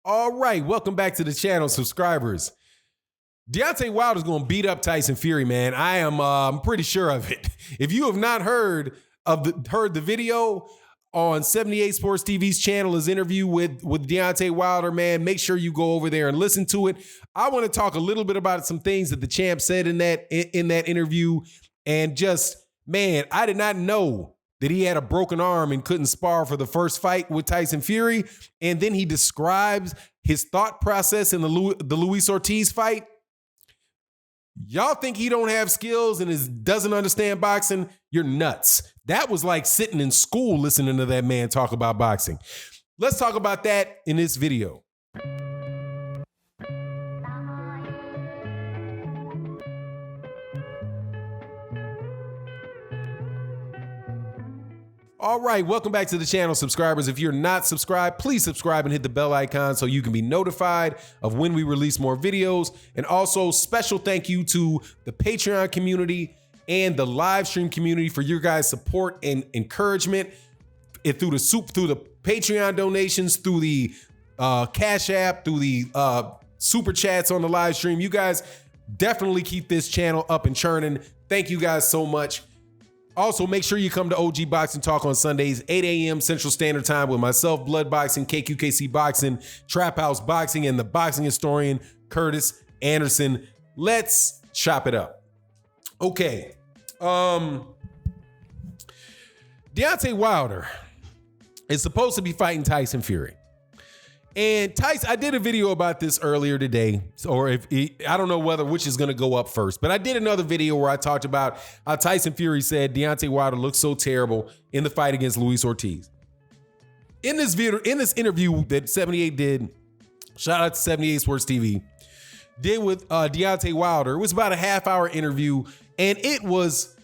All right, welcome back to the channel, subscribers. Deontay Wilder is going to beat up Tyson Fury, man. I am I'm pretty sure of it. If you have not heard the video on 78 Sports TV's channel, his interview with Deontay Wilder, man, make sure you go over there and listen to it. I want to talk a little bit about some things that the champ said in that interview, and just, man, I did not know that he had a broken arm and couldn't spar for the first fight with Tyson Fury. And then he describes his thought process in the Luis Ortiz fight. Y'all think he don't have skills and doesn't understand boxing? You're nuts. That was like sitting in school listening to that man talk about boxing. Let's talk about that in this video. All right, welcome back to the channel, subscribers. If you're not subscribed, please subscribe and hit the bell icon so you can be notified of when we release more videos. And also, special thank you to the Patreon community and the live stream community for your guys' support and encouragement through the Patreon donations, through the Cash App, through the super chats on the live stream. You guys definitely keep this channel up and churning. Thank you guys so much. Also, make sure you come to OG Boxing Talk on Sundays, 8 a.m. Central Standard Time with myself, Blood Boxing, KQKC Boxing, Trap House Boxing, and the boxing historian, Curtis Anderson. Let's chop it up. Okay. Deontay Wilder is supposed to be fighting Tyson Fury. And Tyson, I did a video about this earlier today, or I don't know which is going to go up first, but I did another video where I talked about how Tyson Fury said Deontay Wilder looks so terrible in the fight against Luis Ortiz. In this interview that 78 did, shout out to 78 Sports TV, did with Deontay Wilder. It was about a half-hour interview, and it was,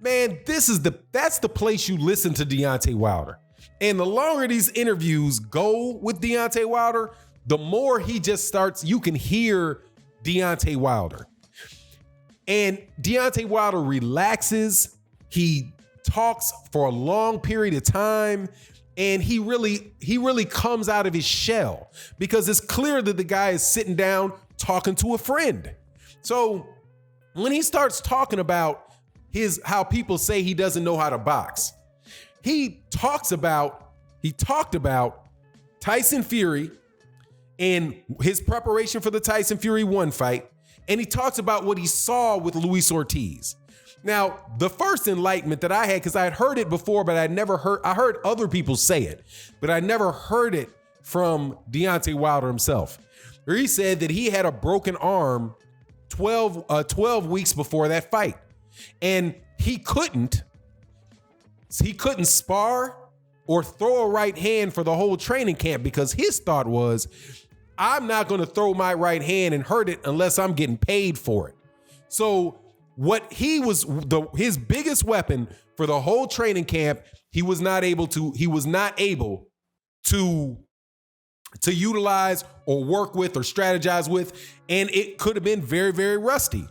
man, that's the place you listen to Deontay Wilder. And the longer these interviews go with Deontay Wilder, the more he just starts, you can hear Deontay Wilder. And Deontay Wilder relaxes, he talks for a long period of time, and he really comes out of his shell because it's clear that the guy is sitting down talking to a friend. So when he starts talking about how people say he doesn't know how to box, he talked about Tyson Fury and his preparation for the Tyson Fury 1 fight, and he talks about what he saw with Luis Ortiz. Now, the first enlightenment that I had, because I had heard it before, but I heard other people say it, but I never heard it from Deontay Wilder himself. Where he said that he had a broken arm 12 weeks before that fight, and he couldn't spar or throw a right hand for the whole training camp because his thought was, I'm not going to throw my right hand and hurt it unless I'm getting paid for it. So what his biggest weapon for the whole training camp, he was not able to utilize or work with or strategize with, and it could have been very, very rusty.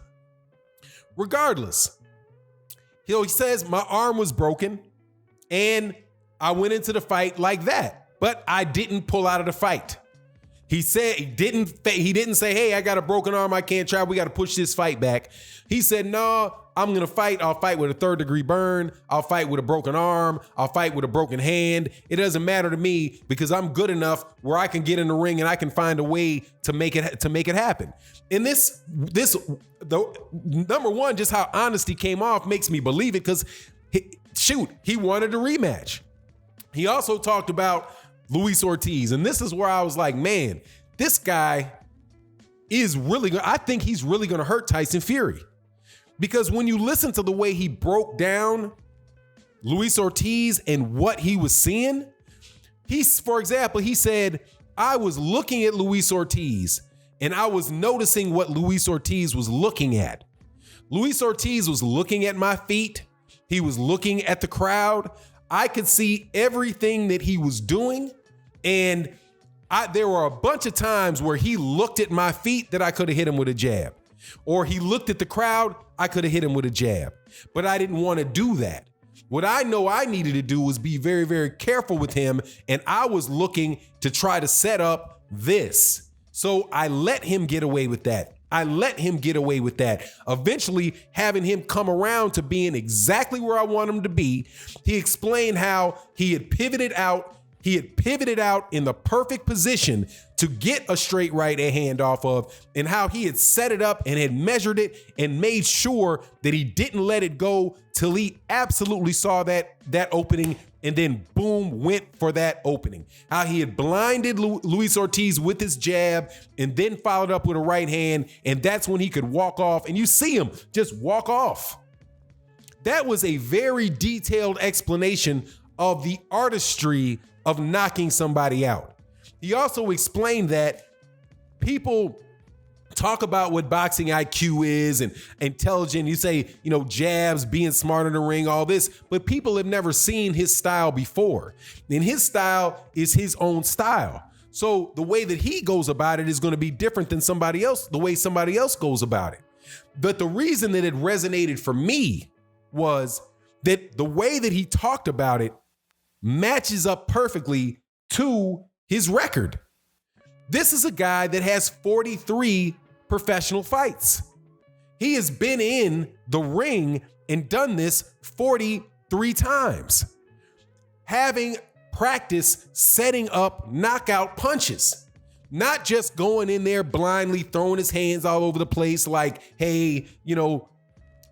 Regardless, he says my arm was broken and I went into the fight like that, but I didn't pull out of the fight. He said he didn't say, hey, I got a broken arm, I can't travel, we got to push this fight back. He said, no, I'm going to fight. I'll fight with a 3rd-degree burn. I'll fight with a broken arm. I'll fight with a broken hand. It doesn't matter to me because I'm good enough where I can get in the ring and I can find a way to make it happen. And number one, just how honesty came off makes me believe it, because he wanted a rematch. He also talked about Luis Ortiz, and this is where I was like, man, this guy is I think he's really going to hurt Tyson Fury. Because when you listen to the way he broke down Luis Ortiz and what he was seeing, for example, he said, I was looking at Luis Ortiz and I was noticing what Luis Ortiz was looking at. Luis Ortiz was looking at my feet. He was looking at the crowd. I could see everything that he was doing. And there were a bunch of times where he looked at my feet that I could have hit him with a jab. Or he looked at the crowd, I could have hit him with a jab. But I didn't want to do that. What I know I needed to do was be very, very careful with him. And I was looking to try to set up this. So I let him get away with that. Eventually having him come around to being exactly where I want him to be. He explained how he had pivoted out. He had pivoted out in the perfect position to get a straight right hand off of, and how he had set it up and had measured it and made sure that he didn't let it go till he absolutely saw that opening, and then boom, went for that opening. How he had blinded Luis Ortiz with his jab and then followed up with a right hand, and that's when he could walk off, and you see him just walk off. That was a very detailed explanation of the artistry of knocking somebody out. He also explained that people talk about what boxing IQ is and intelligent. You say, jabs, being smart in the ring, all this, but people have never seen his style before. And his style is his own style. So the way that he goes about it is going to be different than the way somebody else goes about it. But the reason that it resonated for me was that the way that he talked about it matches up perfectly to his record. This is a guy that has 43 professional fights. He has been in the ring and done this 43 times, having practice setting up knockout punches, not just going in there blindly throwing his hands all over the place like, hey,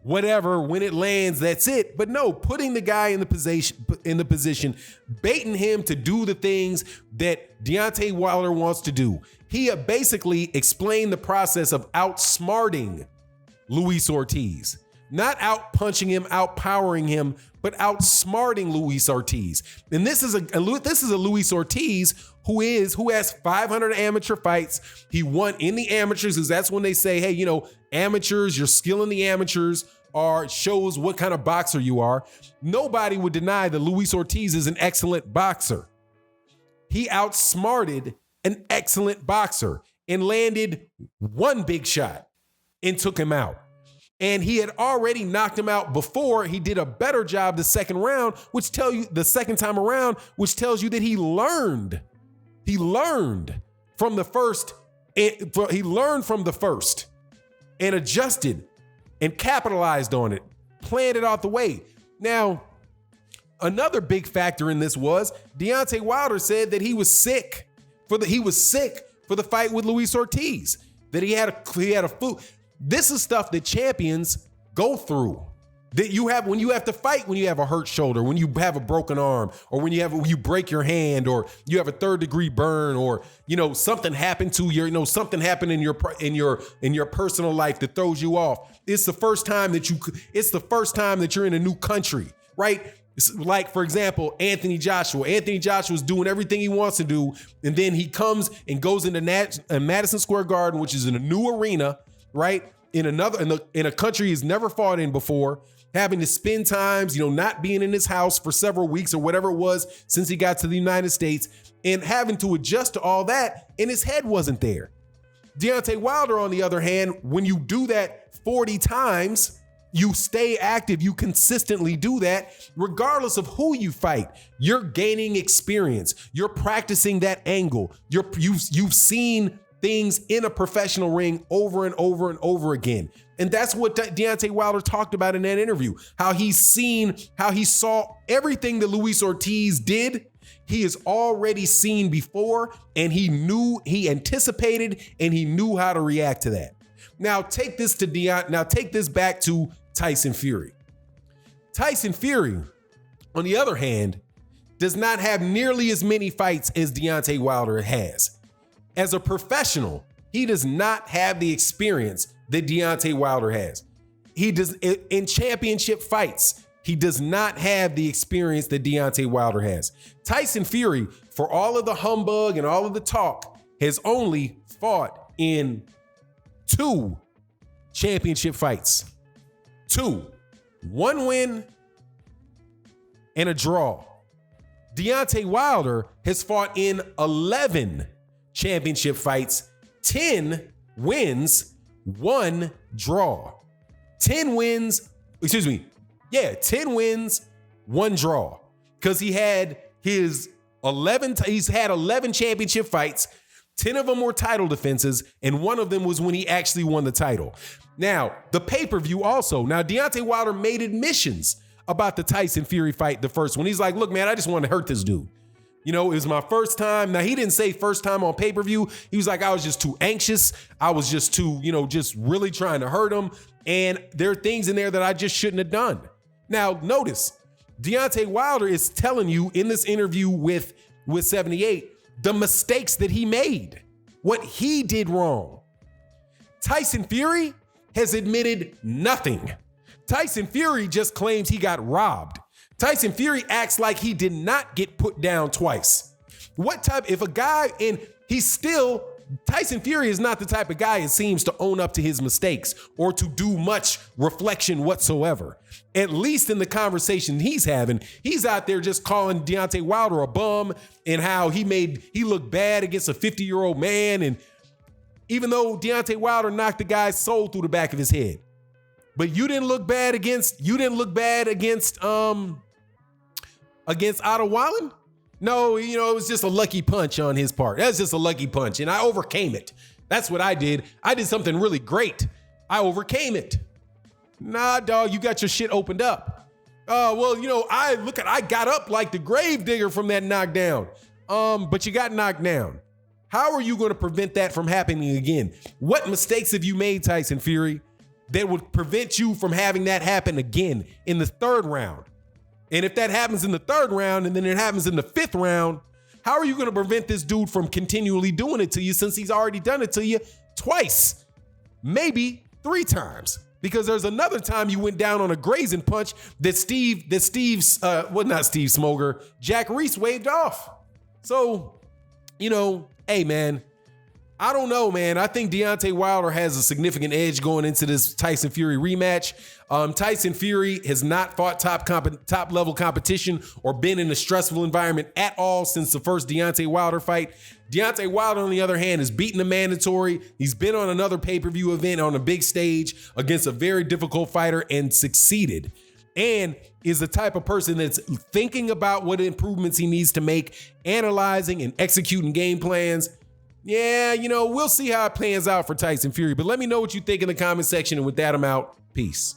whatever, when it lands, that's it. But no, putting the guy in the position, baiting him to do the things that Deontay Wilder wants to do. He basically explained the process of outsmarting Luis Ortiz, not out punching him, outpowering him, but outsmarting Luis Ortiz. And this is a Luis Ortiz who has 500 amateur fights. He won in the amateurs, because that's when they say, hey, amateurs, your skill in the amateurs shows what kind of boxer you are. Nobody would deny that Luis Ortiz is an excellent boxer. He outsmarted an excellent boxer and landed one big shot and took him out. And he had already knocked him out before. He did a better job the second time around, which tells you that he learned. He learned from the first. He learned from the first and adjusted and capitalized on it, planned it out the way. Now, another big factor in this was Deontay Wilder said that he was sick for the fight with Luis Ortiz, that he had a flu. This is stuff that champions go through, that you have when you have to fight, when you have a hurt shoulder, when you have a broken arm, or when you break your hand, or you have a 3rd-degree burn, or something happened to something happened in your personal life that throws you off. It's the first time that you're in a new country, right? Like, for example, Anthony Joshua. Anthony Joshua's doing everything he wants to do, and then he comes and goes into Madison Square Garden, which is in a new arena, right? In a country he's never fought in before, having to spend times, not being in his house for several weeks or whatever it was since he got to the United States, and having to adjust to all that, and his head wasn't there. Deontay Wilder, on the other hand, when you do that 40 times, you stay active, you consistently do that, regardless of who you fight. You're gaining experience. You're practicing that angle. You've seen things in a professional ring over and over and over again. And that's what Deontay Wilder talked about in that interview, how he saw everything that Luis Ortiz did. He has already seen before, and he anticipated, and he knew how to react to that. Now take this back to Tyson Fury. Tyson Fury, on the other hand, does not have nearly as many fights as Deontay Wilder has. As a professional, he does not have the experience that Deontay Wilder has. He does in championship fights. He does not have the experience that Deontay Wilder has. Tyson Fury, for all of the humbug and all of the talk, has only fought in 2 championship fights. 2. 1 win and a draw. Deontay Wilder has fought in 11 championship fights, 10 wins, 1 draw. 10 wins, 1 draw. Because he's had 11 championship fights, 10 of them were title defenses, and one of them was when he actually won the title. Now, the pay-per-view also. Now, Deontay Wilder made admissions about the Tyson Fury fight, the first one. He's like, look, man, I just wanted to hurt this dude. You know, it was my first time. Now, he didn't say first time on pay-per-view. He was like, I was just too anxious. I was just too, just really trying to hurt him. And there are things in there that I just shouldn't have done. Now, notice, Deontay Wilder is telling you in this interview with 78 the mistakes that he made, what he did wrong. Tyson Fury has admitted nothing. Tyson Fury just claims he got robbed. Tyson Fury acts like he did not get put down twice. Tyson Fury is not the type of guy, it seems, to own up to his mistakes or to do much reflection whatsoever. At least in the conversation he's having, he's out there just calling Deontay Wilder a bum and how he looked bad against a 50-year-old man. And even though Deontay Wilder knocked the guy's soul through the back of his head, but you didn't look bad against Otto Wallen? No, it was just a lucky punch on his part. That's just a lucky punch, and I overcame it. That's what I did. I did something really great. I overcame it. Nah, dog, you got your shit opened up. I got up like the grave digger from that knockdown. But you got knocked down. How are you going to prevent that from happening again? What mistakes have you made, Tyson Fury, that would prevent you from having that happen again in the third round? And if that happens in the third round and then it happens in the fifth round, how are you going to prevent this dude from continually doing it to you since he's already done it to you twice, maybe 3 times? Because there's another time you went down on a grazing punch that Jack Reese waved off. So, hey, man, I don't know, man. I think Deontay Wilder has a significant edge going into this Tyson Fury rematch. Tyson Fury has not fought top level competition or been in a stressful environment at all since the first Deontay Wilder fight. Deontay Wilder, on the other hand, has beaten a mandatory. He's been on another pay-per-view event on a big stage against a very difficult fighter and succeeded. And is the type of person that's thinking about what improvements he needs to make, analyzing and executing game plans. Yeah, we'll see how it plans out for Tyson Fury. But let me know what you think in the comment section. And with that, I'm out. Peace.